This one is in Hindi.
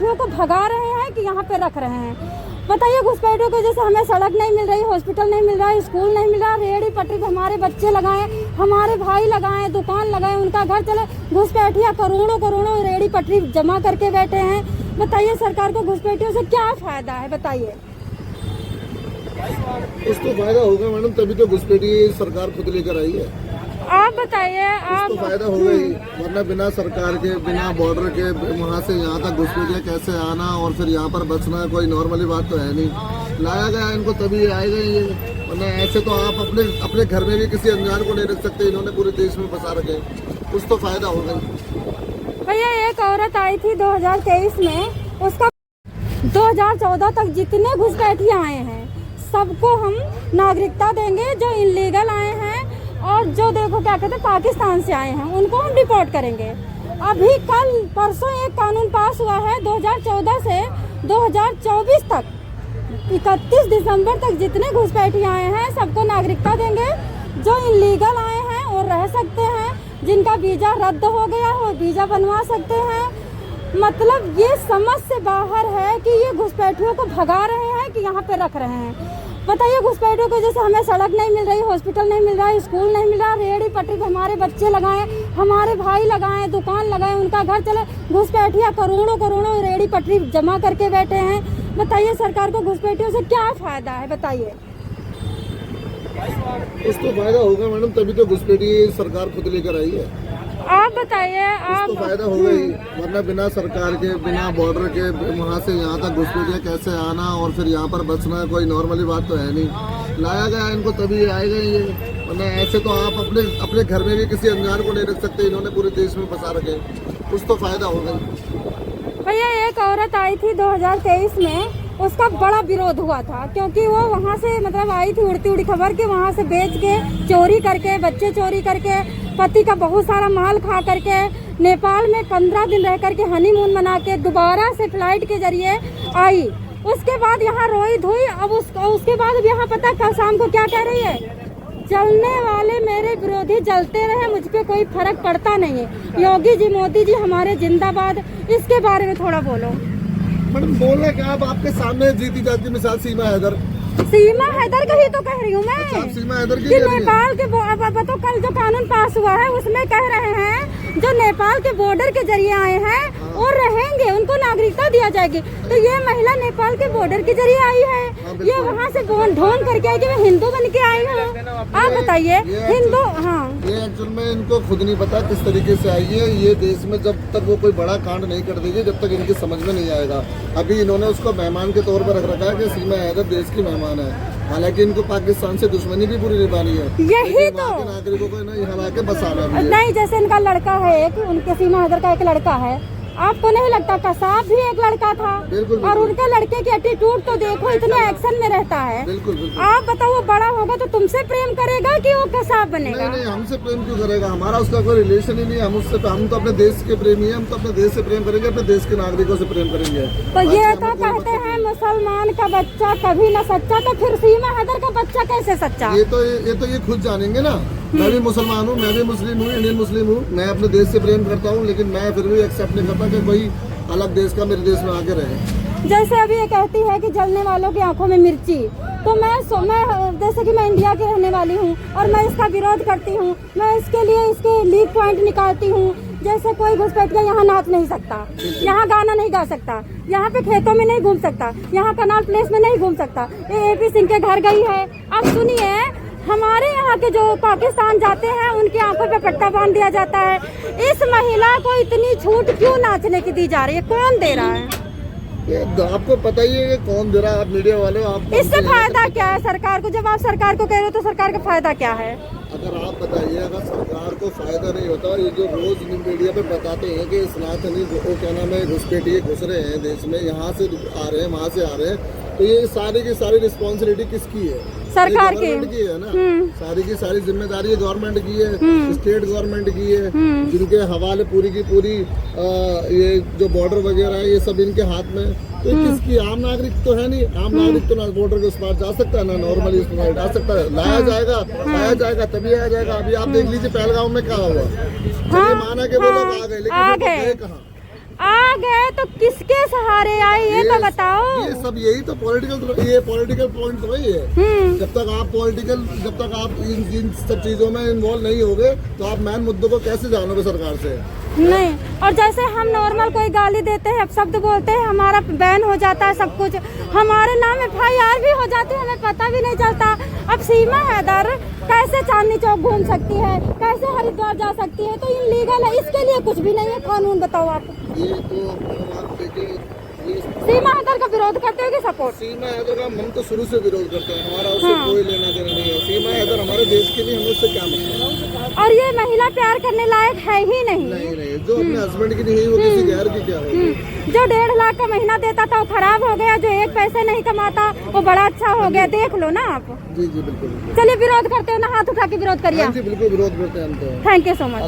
घुसपैठियों को भगा रहे हैं कि यहाँ पे रख रहे हैं। बताइए, घुसपैठियों को जैसे हमें सड़क नहीं मिल रही, हॉस्पिटल नहीं मिल रहा, स्कूल नहीं मिल रहा, रेहड़ी पटरी पे हमारे बच्चे लगाए, हमारे भाई लगाए, दुकान लगाए, उनका घर चले, घुसपैठिया करोड़ों करोड़ों रेहड़ी पटरी जमा करके बैठे हैं। बताइए, सरकार को घुसपैठियों से क्या फायदा है? बताइए। उसको फायदा होगा मैडम, तभी तो घुसपैठी सरकार खुद लेकर आई है। आप बताइए। आप फायदा होगा ही, वरना बिना सरकार के, बिना बॉर्डर के वहाँ से यहाँ तक घुसपैठिया कैसे आना और फिर यहाँ पर बचना, कोई नॉर्मली बात तो है नहीं। लाया गया इनको तभी आएगा ये, वरना ऐसे तो आप अपने घर में भी किसी अनजान को नहीं रख सकते। इन्होंने पूरे देश में बसा रखे, कुछ तो फायदा होगा ही। भैया, एक औरत आई थी 2023 में, उसका 2014 तक जितने घुसपैठिए आए हैं सबको हम नागरिकता देंगे। जो इलीगल आए हैं और जो देखो क्या कहते हैं पाकिस्तान से आए हैं, उनको हम डिपोर्ट करेंगे। अभी कल परसों एक कानून पास हुआ है 2014 से 2024 तक, 31 दिसंबर तक जितने घुसपैठिए आए हैं सबको नागरिकता देंगे। जो इलीगल आए हैं वो रह सकते हैं, जिनका वीजा रद्द हो गया हो वीजा बनवा सकते हैं। मतलब ये समझ से बाहर है कि ये घुसपैठियों को भगा रहे हैं कि यहाँ पे रख रहे हैं। बताइए, घुसपैठियों को जैसे हमें सड़क नहीं मिल रही, हॉस्पिटल नहीं मिल रहा, स्कूल नहीं मिल रहा, रेहड़ी पटरी पे हमारे बच्चे लगाए, हमारे भाई लगाए, दुकान लगाए, उनका घर चले, घुसपैठिया करोड़ों करोड़ों रेहड़ी पटरी जमा करके बैठे हैं। बताइए, सरकार को घुसपैठियों से क्या फायदा है? बताइए। उसको फायदा होगा मैडम, तभी तो घुसपैठी सरकार खुद लेकर आई है। आप बताइए। आप तो फायदा होगा ही, वरना बिना सरकार के, बिना बॉर्डर के वहाँ से यहाँ तक घुसपैठिया कैसे आना और फिर यहाँ पर बचना, कोई नॉर्मली बात तो है नहीं। लाया गया इनको तभी आएगा ये, वरना ऐसे तो आप अपने घर में भी किसी अनजान को नहीं रख सकते। इन्होंने पूरे देश में बसा रखे, कुछ तो फायदा होगा ही। भैया, एक औरत आई थी 2023 में, उसका बड़ा विरोध हुआ था क्योंकि वो वहाँ से मतलब आई थी उड़ती उड़ी खबर कि वहाँ से बेच के, चोरी करके, बच्चे चोरी करके, पति का बहुत सारा माल खा करके नेपाल में 15 दिन रह करके हनीमून मना के दोबारा से फ्लाइट के जरिए आई। उसके बाद यहाँ रोई धोई। अब उसके बाद यहाँ पता कल शाम को क्या कह रही है? जलने वाले मेरे विरोधी जलते रहे, मुझ पे कोई फर्क पड़ता नहीं है। योगी जी, मोदी जी हमारे जिंदाबाद। इसके बारे में थोड़ा बोलो मैडम। बोलना क्या, आप आपके सामने जीती जाती मिसाल सीमा हैदर का ही तो कह रही हूँ मैं। सीमा हैदर की नेपाल के तो कल जो कानून पास हुआ है उसमें कह रहे हैं जो नेपाल के बॉर्डर के जरिए आए हैं और रहेंगे उनको नागरिकता दिया जाएगी। तो ये महिला नेपाल के बॉर्डर के जरिए आई है, ये वहाँ से ढोंग करके आई कि मैं हिंदू बन के आई हूँ। आप बताइए, हिंदू। हाँ, ये एक्चुअल में इनको खुद नहीं पता किस तरीके से आई है ये देश में। जब तक वो कोई बड़ा कांड नहीं कर देगी, जब तक इनकी समझ में नहीं आएगा। अभी इन्होंने उसको मेहमान के तौर पर रख रखा है कि सीमा हैदर देश की मेहमान है, हालांकि इनको पाकिस्तान से दुश्मनी भी पूरी निभानी है। यही तो नागरिकों को यहाँ ला के बसाना भी है। नहीं, जैसे इनका लड़का है एक, उनके सीमा हैदर का एक लड़का है, आपको नहीं लगता कसाब भी एक लड़का था? बिल्कुल। और उनके लड़के की एटीट्यूड तो देखो, इतने एक्शन में रहता है। बिल्कुल। आप बताओ, वो बड़ा होगा तो तुमसे प्रेम करेगा कि वो कसाब बनेगा? नहीं, हमसे प्रेम क्यों करेगा? हमारा उसका कोई रिलेशन ही नहीं है। हम तो अपने देश के प्रेमी हैं, हम तो अपने देश से प्रेम करेंगे, अपने देश के नागरिकों से प्रेम करेंगे। तो ये तो कहते हैं मुसलमान का बच्चा कभी न सच्चा, तो फिर सीमा हैदर का बच्चा कैसे सच्चा? ये खुद जानेंगे ना। मैं भी मुसलमान हूँ, मैं भी मुस्लिम हूँ, इंडियन मुस्लिम हूँ। मैं अपने देश से प्रेम करता हूँ, लेकिन मैं फिर भी एक्सेप्ट नहीं करता कि कोई अलग देश का मेरे देश में आके रहे। जैसे अभी ये कहती है कि जलने वालों की आंखों में मिर्ची, तो मैं जैसे कि मैं इंडिया की रहने वाली हूँ और मैं इसका विरोध करती हूँ। मैं इसके लिए इसके लीक पॉइंट निकालती हूँ। जैसे कोई घुसपैठिया यहाँ नाच नहीं सकता, यहाँ गाना नहीं गा सकता, यहाँ पे खेतों में नहीं घूम सकता, यहाँ कनाल प्लेस में नहीं घूम सकता। ये AP सिंह के घर गई है। अब सुनिए, हमारे यहाँ के जो पाकिस्तान जाते हैं उनकी आंखों पे पट्टा बांध दिया जाता है। इस महिला को इतनी छूट क्यों नाचने की दी जा रही है? कौन दे रहा है? आपको पता ही है कि कौन दे रहा है? आप मीडिया वाले, आप इससे फायदा क्या है सरकार को? जब आप सरकार को कह रहे हो तो सरकार का फायदा क्या है? अगर आप बताइए, अगर सरकार को फायदा नहीं होता, ये जो रोज मीडिया पे बताते हैं कि सनातनी वो क्या नाम है घुसपैठिए घुस रहे हैं देश में, यहाँ से आ रहे हैं, वहाँ से आ रहे हैं, तो ये सारी की सारी रिस्पॉन्सिबिलिटी किसकी है? सरकार की है ना। सारी की सारी जिम्मेदारी गवर्नमेंट की है, स्टेट गवर्नमेंट की है, जिनके हवाले पूरी की पूरी ये जो बॉर्डर वगैरह है ये सब इनके हाथ में। तो किसकी? आम नागरिक तो है नहीं। आम नागरिक तो ना बॉर्डर के उस पार जा सकता है, ना नॉर्मली उस पार जा सकता है। लाया जाएगा तभी आया जाएगा। अभी आप देख लीजिए पहलगाम में क्या हुआ। माना के वो लोग आ गए, लेकिन गए कहाँ? आ गए तो किसके सहारे आए ये तो बताओ। ये सब यही तो पॉलिटिकल पॉइंट तो ही है। जब तक आप इन सब चीजों में इन्वॉल्व नहीं होगे तो आप मेन मुद्दों को कैसे जानोगे सरकार से? नहीं, और जैसे हम नॉर्मल कोई गाली देते हैं, शब्द बोलते हैं, हमारा बैन हो जाता है सब कुछ, हमारे नाम FIR भी हो जाती है, हमें पता भी नहीं चलता। अब सीमा हैदर कैसे चांदनी चौक घूम सकती है, कैसे हरिद्वार जा सकती है, तो इनलीगल है, इसके लिए कुछ भी नहीं है कानून। बताओ आप। ये तो बात देखिए, सीमा हैदर का विरोध करते हो कि सपोर्ट? सीमा हैदर का हम तो शुरू से विरोध करते हैं, हमारा उससे कोई लेना देना नहीं है। सीमा हैदर हमारे देश के लिए, हमें उससे क्या मतलब। और ये महिला प्यार करने लायक है ही नहीं। नहीं, जो अपने हस्बैंड की नहीं वो किसी गैर की क्या होगी। जो 1.5 लाख का महीना देता था वो खराब हो गया, जो 1 पैसे नहीं कमाता वो बड़ा अच्छा हो गया। देख लो ना आप। जी बिल्कुल। चलिए विरोध करते हो ना, हाथ उठा के विरोध करिए। जी बिल्कुल विरोध करते हैं हम तो। Thank you so much.